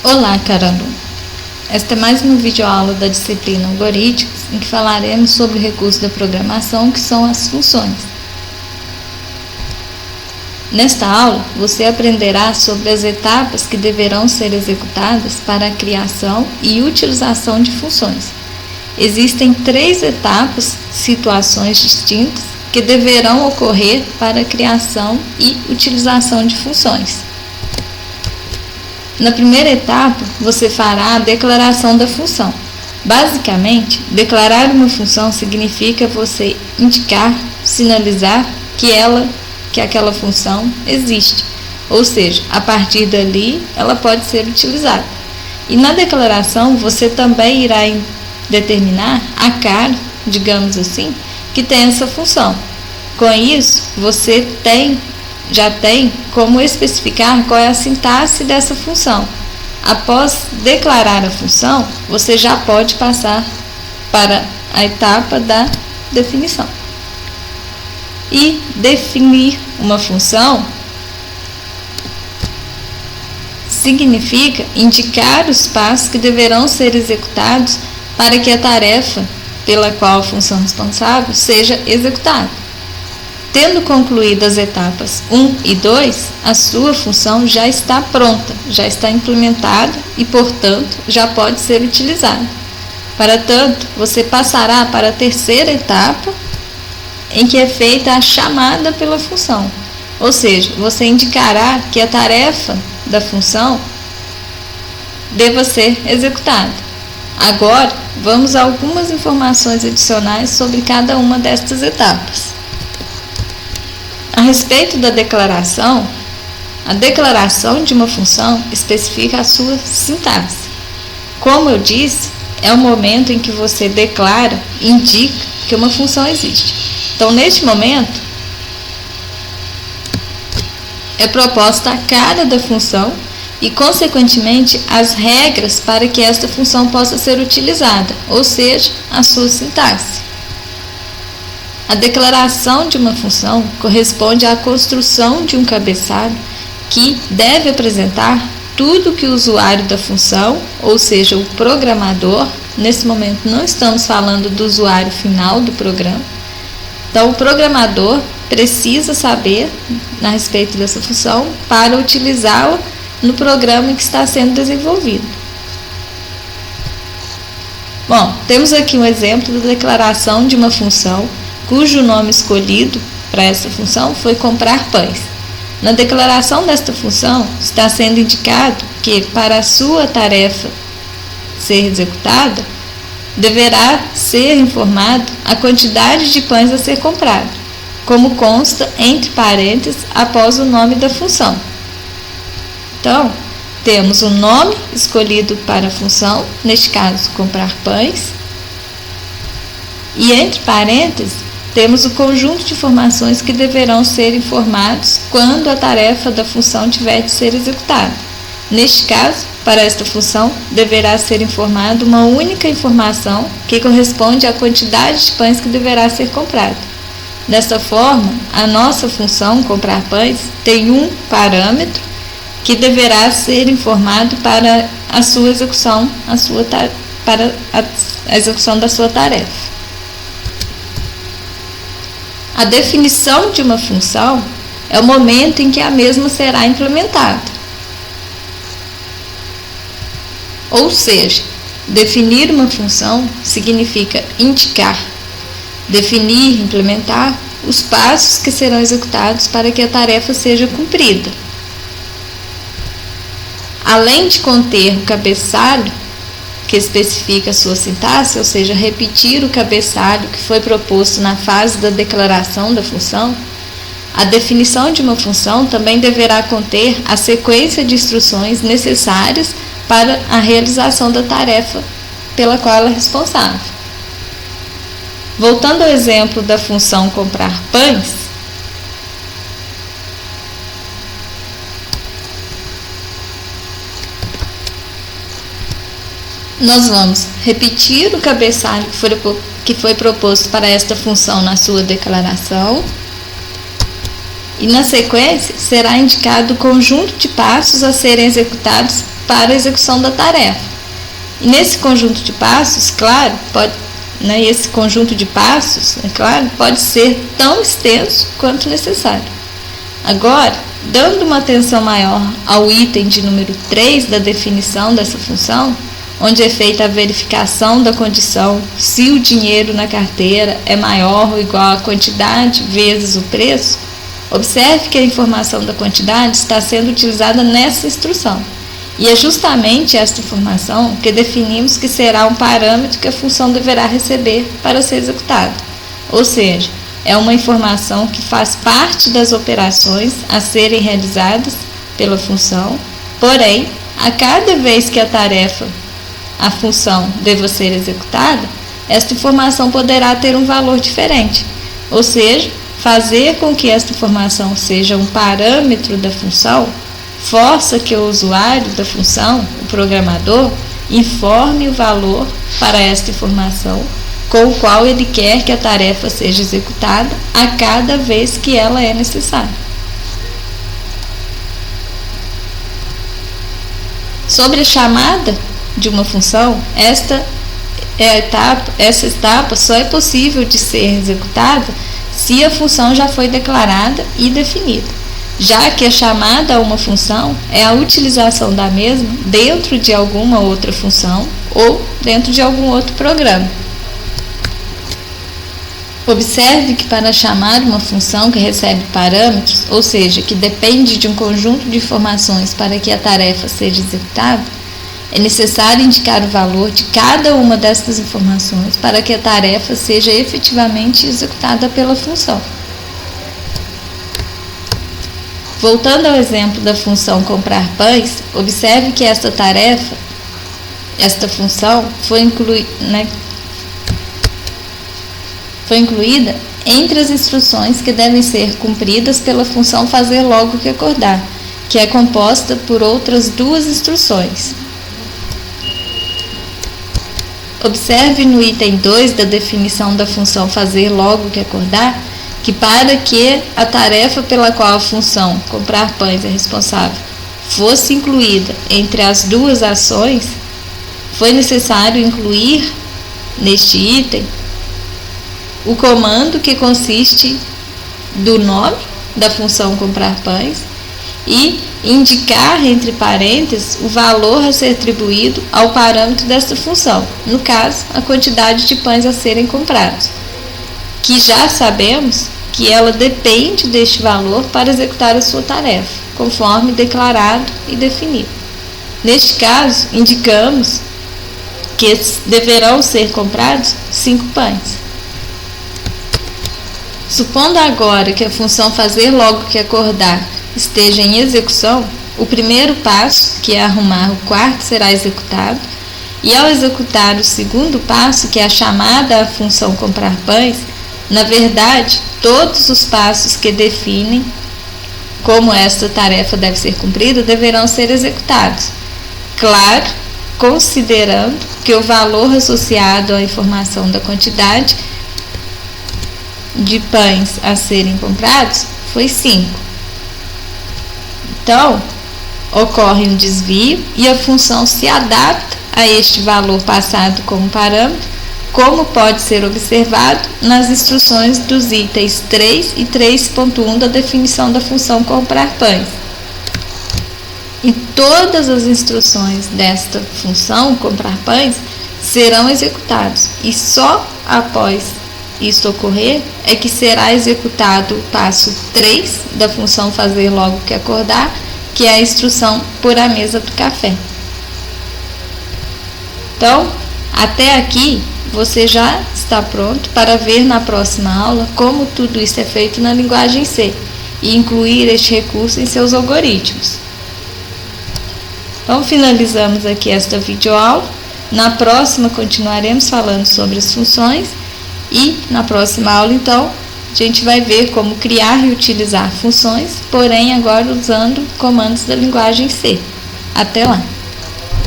Olá, caro aluno! Esta é mais uma videoaula da disciplina Algorítmicos, em que falaremos sobre o recurso da programação, que são as funções. Nesta aula, você aprenderá sobre as etapas que deverão ser executadas para a criação e utilização de funções. Existem 3 etapas, situações distintas, que deverão ocorrer para a criação e utilização de funções. Na primeira etapa, você fará a declaração da função. Basicamente, declarar uma função significa você indicar, sinalizar que aquela função existe, ou seja, a partir dali ela pode ser utilizada. E na declaração, você também irá determinar a cara, digamos assim, que tem essa função. Com isso, você já tem como especificar qual é a sintaxe dessa função. Após declarar a função, você já pode passar para a etapa da definição. E definir uma função significa indicar os passos que deverão ser executados para que a tarefa pela qual a função responsável seja executada. Tendo concluído as etapas 1 e 2, a sua função já está pronta, já está implementada e, portanto, já pode ser utilizada. Para tanto, você passará para a terceira etapa, em que é feita a chamada pela função, ou seja, você indicará que a tarefa da função deva ser executada. Agora, vamos a algumas informações adicionais sobre cada uma destas etapas. A respeito da declaração, a declaração de uma função especifica a sua sintaxe. Como eu disse, é o momento em que você declara e indica que uma função existe. Então, neste momento, é proposta a cara da função e, consequentemente, as regras para que esta função possa ser utilizada, ou seja, a sua sintaxe. A declaração de uma função corresponde à construção de um cabeçalho que deve apresentar tudo que o usuário da função, ou seja, o programador, nesse momento não estamos falando do usuário final do programa. Então, o programador precisa saber a respeito dessa função para utilizá-la no programa que está sendo desenvolvido. Bom, temos aqui um exemplo da declaração de uma função cujo nome escolhido para essa função foi comprar pães. Na declaração desta função está sendo indicado que, para a sua tarefa ser executada, deverá ser informado a quantidade de pães a ser comprado, como consta entre parênteses após o nome da função. Então, temos o nome escolhido para a função, neste caso, comprar pães, e entre parênteses temos o conjunto de informações que deverão ser informados quando a tarefa da função tiver de ser executada. Neste caso, para esta função, deverá ser informada uma única informação que corresponde à quantidade de pães que deverá ser comprada. Desta forma, a nossa função comprar pães tem um parâmetro que deverá ser informado para a sua execução, para a execução da sua tarefa. A definição de uma função é o momento em que a mesma será implementada. Ou seja, definir uma função significa indicar, definir, implementar os passos que serão executados para que a tarefa seja cumprida. Além de conter o cabeçalho, que especifica a sua sintaxe, ou seja, repetir o cabeçalho que foi proposto na fase da declaração da função, a definição de uma função também deverá conter a sequência de instruções necessárias para a realização da tarefa pela qual ela é responsável. Voltando ao exemplo da função comprar pães, nós vamos repetir o cabeçalho que foi proposto para esta função na sua declaração e, na sequência, será indicado o conjunto de passos a serem executados para a execução da tarefa. E nesse conjunto de passos, claro, esse conjunto de passos, pode ser tão extenso quanto necessário. Agora, dando uma atenção maior ao item de número 3 da definição dessa função, onde é feita a verificação da condição se o dinheiro na carteira é maior ou igual à quantidade vezes o preço, observe que a informação da quantidade está sendo utilizada nessa instrução. E é justamente esta informação que definimos que será um parâmetro que a função deverá receber para ser executada. Ou seja, é uma informação que faz parte das operações a serem realizadas pela função, porém, a cada vez que a função deva ser executada, esta informação poderá ter um valor diferente, ou seja, fazer com que esta informação seja um parâmetro da função força que o usuário da função, o programador, informe o valor para esta informação com o qual ele quer que a tarefa seja executada a cada vez que ela é necessária. Sobre a chamada de uma função, essa etapa só é possível de ser executada se a função já foi declarada e definida, já que a chamada a uma função é a utilização da mesma dentro de alguma outra função ou dentro de algum outro programa. Observe que para chamar uma função que recebe parâmetros, ou seja, que depende de um conjunto de informações para que a tarefa seja executada, é necessário indicar o valor de cada uma destas informações para que a tarefa seja efetivamente executada pela função. Voltando ao exemplo da função comprar pães, observe que esta função foi incluída entre as instruções que devem ser cumpridas pela função fazer logo que acordar, que é composta por outras duas instruções. Observe no item 2 da definição da função fazer logo que acordar, que para que a tarefa pela qual a função comprar pães é responsável fosse incluída entre as duas ações, foi necessário incluir neste item o comando que consiste do nome da função comprar pães e indicar entre parênteses o valor a ser atribuído ao parâmetro desta função, no caso, a quantidade de pães a serem comprados, que já sabemos que ela depende deste valor para executar a sua tarefa, conforme declarado e definido. Neste caso, indicamos que deverão ser comprados 5 pães. Supondo agora que a função fazer logo que acordar esteja em execução, o primeiro passo, que é arrumar o quarto, será executado, e ao executar o segundo passo, que é a chamada à função comprar pães, na verdade, todos os passos que definem como esta tarefa deve ser cumprida deverão ser executados. Claro, considerando que o valor associado à informação da quantidade de pães a serem comprados foi 5. Então, ocorre um desvio e a função se adapta a este valor passado como parâmetro, como pode ser observado nas instruções dos itens 3 e 3.1 da definição da função comprar pães. E todas as instruções desta função comprar pães serão executadas, e só após isto ocorrer é que será executado o passo 3 da função fazer logo que acordar, que é a instrução pôr a mesa do café. Então, até aqui você já está pronto para ver na próxima aula como tudo isso é feito na linguagem C e incluir este recurso em seus algoritmos. Então, finalizamos aqui esta videoaula. Na próxima continuaremos falando sobre as funções e na próxima aula, então, a gente vai ver como criar e utilizar funções, porém agora usando comandos da linguagem C. Até lá!